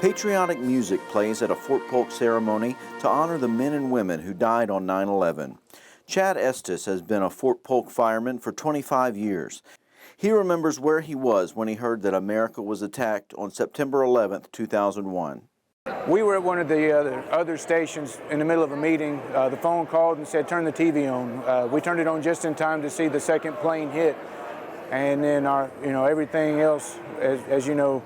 Patriotic music plays at a Fort Polk ceremony to honor the men and women who died on 9/11. Chad Estes has been a Fort Polk fireman for 25 years. He remembers where he was when he heard that America was attacked on September 11, 2001. We were at one of the other stations in the middle of a meeting. The phone called and said, "Turn the TV on." We turned it on just in time to see the second plane hit, and then everything else, as you know,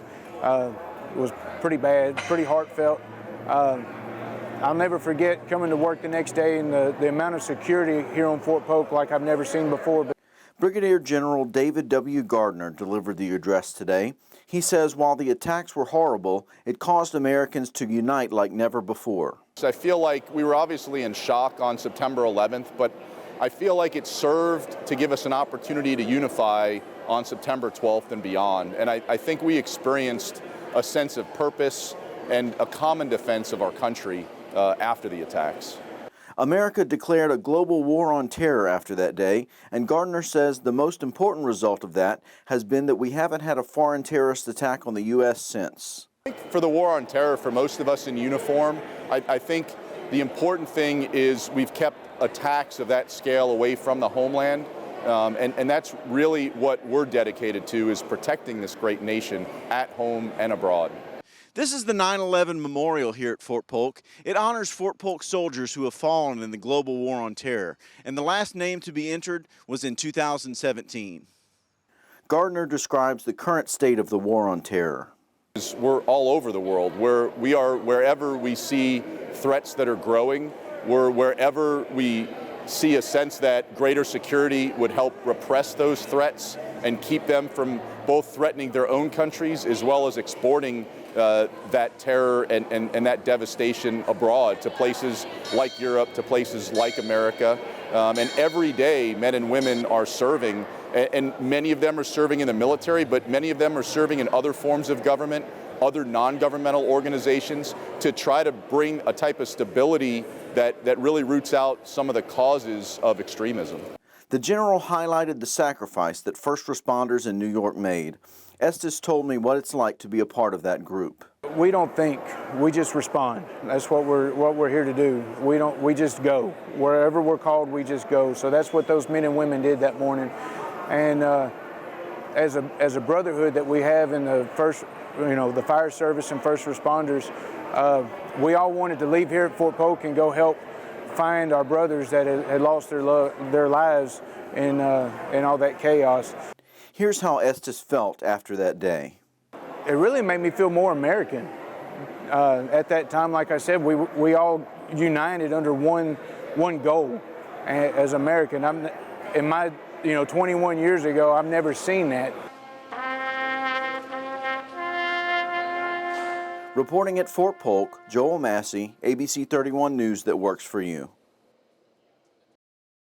was pretty bad, pretty heartfelt. I'll never forget coming to work the next day and the amount of security here on Fort Polk like I've never seen before. Brigadier General David W. Gardner delivered the address today. He says while the attacks were horrible, it caused Americans to unite like never before. I feel like we were obviously in shock on September 11th, but I feel like it served to give us an opportunity to unify on September 12th and beyond. And I think we experienced a sense of purpose and a common defense of our country after the attacks. America declared a global war on terror after that day, and Gardner says the most important result of that has been that we haven't had a foreign terrorist attack on the U.S. since. I think for the war on terror, for most of us in uniform, I think the important thing is we've kept attacks of that scale away from the homeland, and that's really what we're dedicated to, is protecting this great nation at home and abroad. This is the 9/11 Memorial here at Fort Polk. It honors Fort Polk soldiers who have fallen in the global war on terror, and the last name to be entered was in 2017. Gardner describes the current state of the war on terror. We're all over the world. We are wherever we see threats that are growing. We're wherever we see a sense that greater security would help repress those threats and keep them from both threatening their own countries as well as exporting that terror and that devastation abroad to places like Europe, to places like America. And every day, men and women are serving, and many of them are serving in the military, but many of them are serving in other forms of government, other non-governmental organizations, to try to bring a type of stability that really roots out some of the causes of extremism. The general highlighted the sacrifice that first responders in New York made. Estes told me what it's like to be a part of that group. We don't think, we just respond. That's what we're here to do. We just go. Wherever we're called, we just go. So that's what those men and women did that morning. And as a brotherhood that we have in the the fire service and first responders, we all wanted to leave here at Fort Polk and go help find our brothers that had lost their lives in all that chaos. Here's how Estes felt after that day. It really made me feel more American. At that time, like I said, we all united under one goal as American. In my 21 years ago, I've never seen that. Reporting at Fort Polk, Joel Massey, ABC 31 News that works for you.